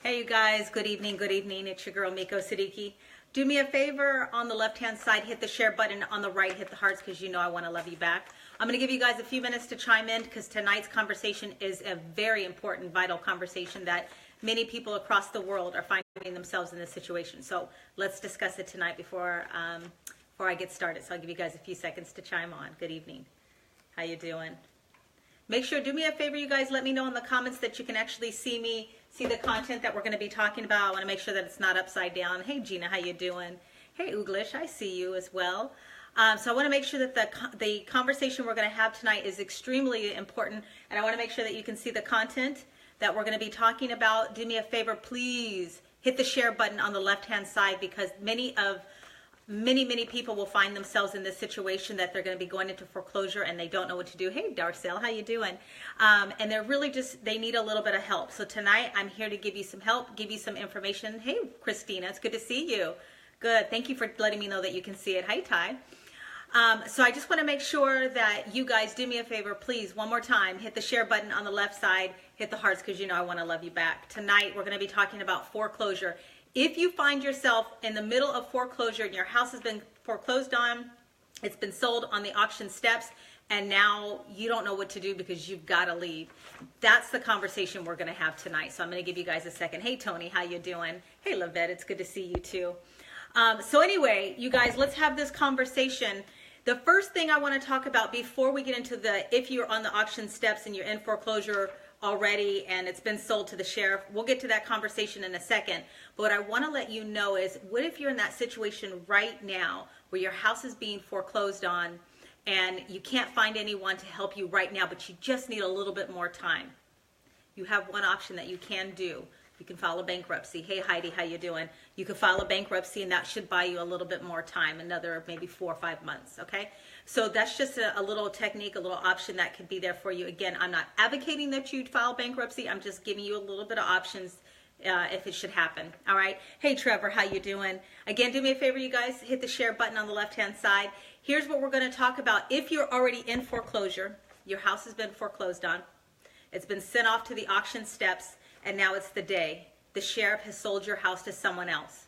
Hey you guys, good evening, good evening. It's your girl Miko Siddiqui. Do me a favor, on the left hand side, hit the share button. On the right, hit the hearts, because you know I want to love you back. I'm going to give you guys a few minutes to chime in, because tonight's conversation is a very important, vital conversation that many people across the world are finding themselves in this situation. So let's discuss it tonight before I get started. So I'll give you guys a few seconds to chime on. Good evening. How you doing? Make sure, do me a favor, you guys, let me know in the comments that you can actually see the content that we're going to be talking about. I want to make sure that it's not upside down. Hey, Gina, how you doing? Hey, Uglish, I see you as well. So I want to make sure that the conversation we're going to have tonight is extremely important, and I want to make sure that you can see the content that we're going to be talking about. Do me a favor, please hit the share button on the left-hand side, because many people will find themselves in this situation that they're going to be going into foreclosure and they don't know what to do. Hey, Darcel, how you doing? And they're really they need a little bit of help. So tonight I'm here to give you some help, give you some information. Hey, Christina, it's good to see you. Good. Thank you for letting me know that you can see it. Hi, Ty. So I just want to make sure that you guys do me a favor, please, one more time, hit the share button on the left side, hit the hearts, because you know I want to love you back. Tonight we're going to be talking about foreclosure. If you find yourself in the middle of foreclosure and your house has been foreclosed on, it's been sold on the auction steps, and now you don't know what to do because you've got to leave, that's the conversation we're going to have tonight. So I'm going to give you guys a second. Hey, Tony, how you doing? Hey, Lavette, it's good to see you too. So anyway, you guys, let's have this conversation. The first thing I want to talk about before we get into if you're on the auction steps and you're in foreclosure already and it's been sold to the sheriff, we'll get to that conversation in a second. But what I want to let you know is, what if you're in that situation right now where your house is being foreclosed on and you can't find anyone to help you right now, but you just need a little bit more time? You have one option that you can do. You can file a bankruptcy. Hey, Heidi, how you doing? You can file a bankruptcy, and that should buy you a little bit more time, another maybe 4 or 5 months, okay? So that's just a little technique, a little option that could be there for you. Again, I'm not advocating that you file bankruptcy. I'm just giving you a little bit of options if it should happen, all right? Hey, Trevor, how you doing? Again, do me a favor, you guys, hit the share button on the left-hand side. Here's what we're going to talk about. If you're already in foreclosure, your house has been foreclosed on, it's been sent off to the auction steps, and now it's the day. The sheriff has sold your house to someone else.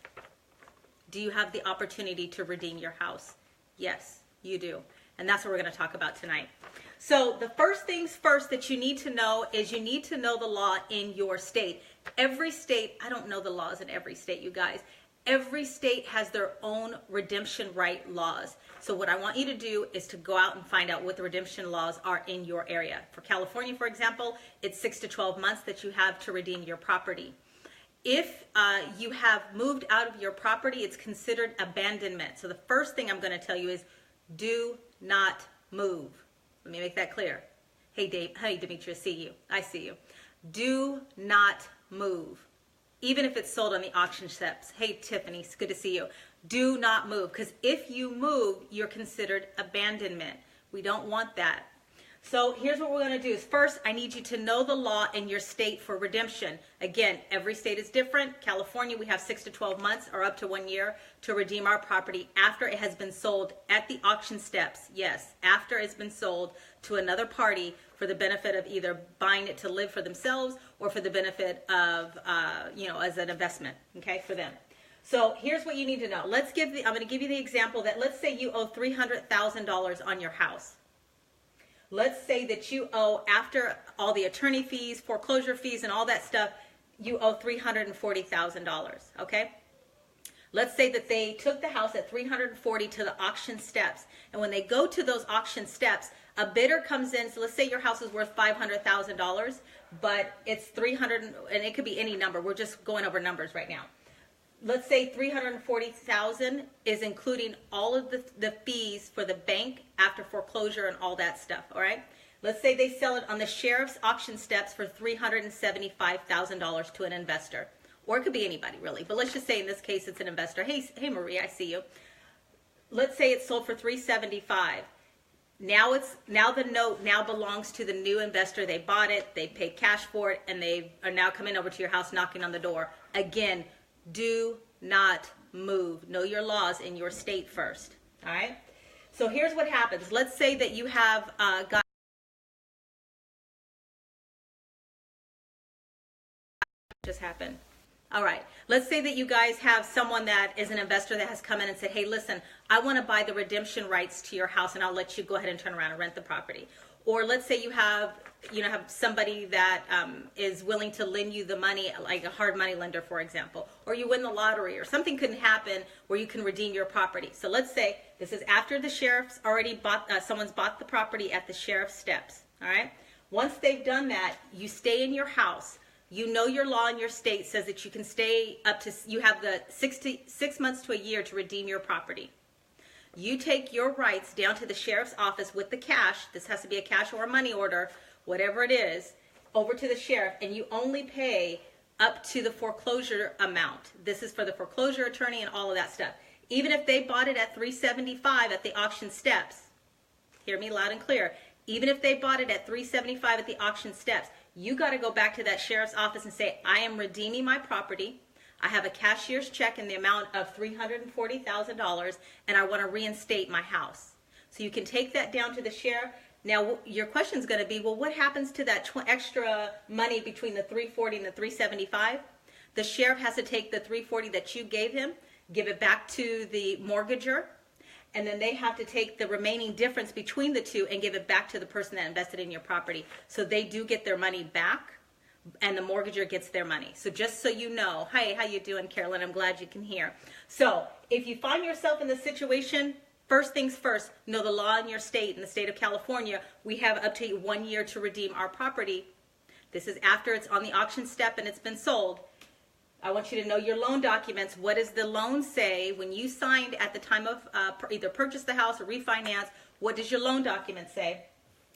Do you have the opportunity to redeem your house? Yes, you do. And that's what we're going to talk about tonight. So the first things first that you need to know is you need to know the law in your state. Every state, I don't know the laws in every state, you guys. Every state has their own redemption right laws. So what I want you to do is to go out and find out what the redemption laws are in your area. For California, for example, it's 6 to 12 months that you have to redeem your property. If you have moved out of your property, it's considered abandonment. So the first thing I'm going to tell you is, do not move. Let me make that clear. Hey, Dave. Hey, Demetrius, see you. I see you. Do not move. Even if it's sold on the auction steps. Hey, Tiffany, it's good to see you. Do not move, because if you move, you're considered abandonment. We don't want that. So here's what we're going to do is, first, I need you to know the law in your state for redemption. Again, every state is different. California, we have 6 to 12 months or up to 1 year to redeem our property after it has been sold at the auction steps. Yes, after it's been sold to another party for the benefit of either buying it to live for themselves or for the benefit of, as an investment, okay, for them. So here's what you need to know. I'm going to give you the example that, let's say you owe $300,000 on your house. Let's say that you owe, after all the attorney fees, foreclosure fees, and all that stuff, you owe $340,000, okay? Let's say that they took the house at $340,000 to the auction steps. And when they go to those auction steps, a bidder comes in. So let's say your house is worth $500,000, but it's $300,000, and it could be any number. We're just going over numbers right now. Let's say $340,000 is including all of the fees for the bank after foreclosure and all that stuff, all right? Let's say they sell it on the sheriff's auction steps for $375,000 to an investor. Or it could be anybody, really. But let's just say in this case it's an investor. Hey, Marie, I see you. Let's say it's sold for $375,000. Now the note belongs to the new investor. They bought it, they paid cash for it, and they are now coming over to your house, knocking on the door. Again, do not move. Know your laws in your state first. All right? So here's what happens. Let's say that you have got just happened. All right. Let's say that you guys have someone that is an investor that has come in and said, hey, listen, I want to buy the redemption rights to your house and I'll let you go ahead and turn around and rent the property. Or let's say you have somebody that is willing to lend you the money, like a hard money lender, for example, or you win the lottery or something could happen where you can redeem your property. So let's say this is after the sheriff's already bought, someone's bought the property at the sheriff's steps. All right. Once they've done that, you stay in your house. You know your law in your state says that you can stay up to, you have the 6 months to a year to redeem your property. You take your rights down to the sheriff's office with the cash. This has to be a cash or a money order, whatever it is, over to the sheriff, and you only pay up to the foreclosure amount. This is for the foreclosure attorney and all of that stuff. Even if they bought it at $375 at the auction steps, hear me loud and clear, even if they bought it at $375 at the auction steps, you got to go back to that sheriff's office and say, I am redeeming my property. I have a cashier's check in the amount of $340,000 and I want to reinstate my house. So you can take that down to the sheriff. Now your question is going to be, well, what happens to that extra money between the $340 and the $375? The sheriff has to take the $340 that you gave him, give it back to the mortgager, and then they have to take the remaining difference between the two and give it back to the person that invested in your property. So they do get their money back, and the mortgager gets their money. So just so you know, hey, how you doing, Carolyn? I'm glad you can hear. So if you find yourself in this situation, first things first, know the law in your state. In the state of California, we have up to 1 year to redeem our property. This is after it's on the auction step and it's been sold. I want you to know your loan documents. What does the loan say when you signed at the time of either purchase the house or refinance? What does your loan document say?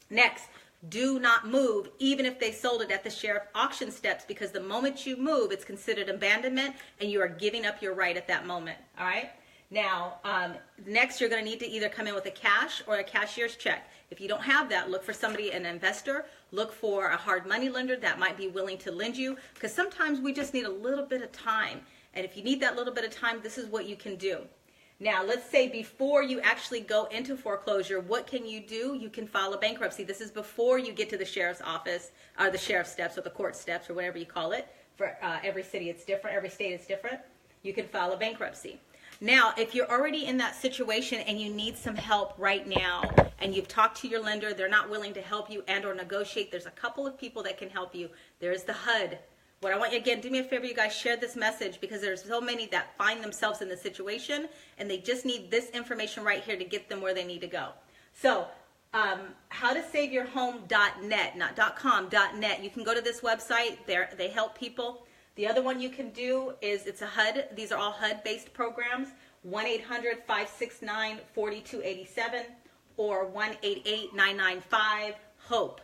Next, do not move, even if they sold it at the sheriff auction steps, because the moment you move, it's considered abandonment and you are giving up your right at that moment. All right. Now, next, you're going to need to either come in with a cash or a cashier's check. If you don't have that, look for somebody, an investor. Look for a hard money lender that might be willing to lend you, because sometimes we just need a little bit of time. And if you need that little bit of time, this is what you can do. Now, let's say before you actually go into foreclosure, what can you do? You can file a bankruptcy. This is before you get to the sheriff's office, or the sheriff's steps, or the court steps, or whatever you call it. For every city, it's different. Every state is different. You can file a bankruptcy. Now, if you're already in that situation and you need some help right now, and you've talked to your lender, they're not willing to help you and or negotiate, there's a couple of people that can help you. There's the HUD. What I want you, again, do me a favor, you guys, share this message, because there's so many that find themselves in this situation and they just need this information right here to get them where they need to go. So, howtosaveyourhome.net, not .com, .net. You can go to this website. They help people. The other one you can do is, it's a HUD. These are all HUD-based programs. 1-800-569-4287 or 1-888-995-HOPE.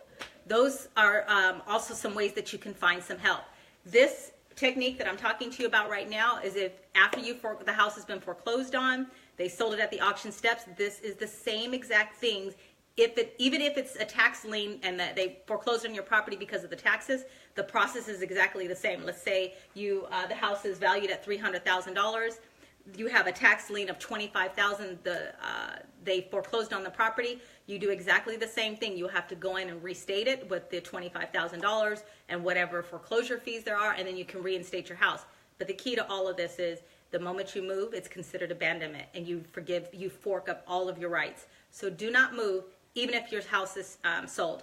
Those are also some ways that you can find some help. This technique that I'm talking to you about right now is if after the house has been foreclosed on, they sold it at the auction steps, this is the same exact things. Even if it's a tax lien and that they foreclosed on your property because of the taxes, the process is exactly the same. Let's say the house is valued at $300,000. You have a tax lien of $25,000. They foreclosed on the property. You do exactly the same thing. You have to go in and restate it with the $25,000 and whatever foreclosure fees there are, and then you can reinstate your house. But the key to all of this is the moment you move, it's considered abandonment, and you fork up all of your rights. So do not move, even if your house is sold.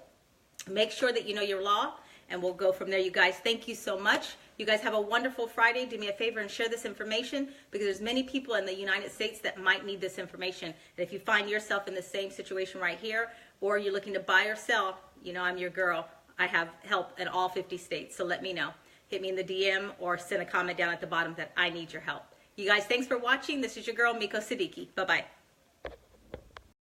Make sure that you know your law, and we'll go from there, you guys. Thank you so much. You guys have a wonderful Friday. Do me a favor and share this information, because there's many people in the United States that might need this information. And if you find yourself in the same situation right here, or you're looking to buy or sell, you know I'm your girl. I have help in all 50 states, so let me know. Hit me in the DM or send a comment down at the bottom that I need your help. You guys, thanks for watching. This is your girl, Miko Siddiqui. Bye-bye.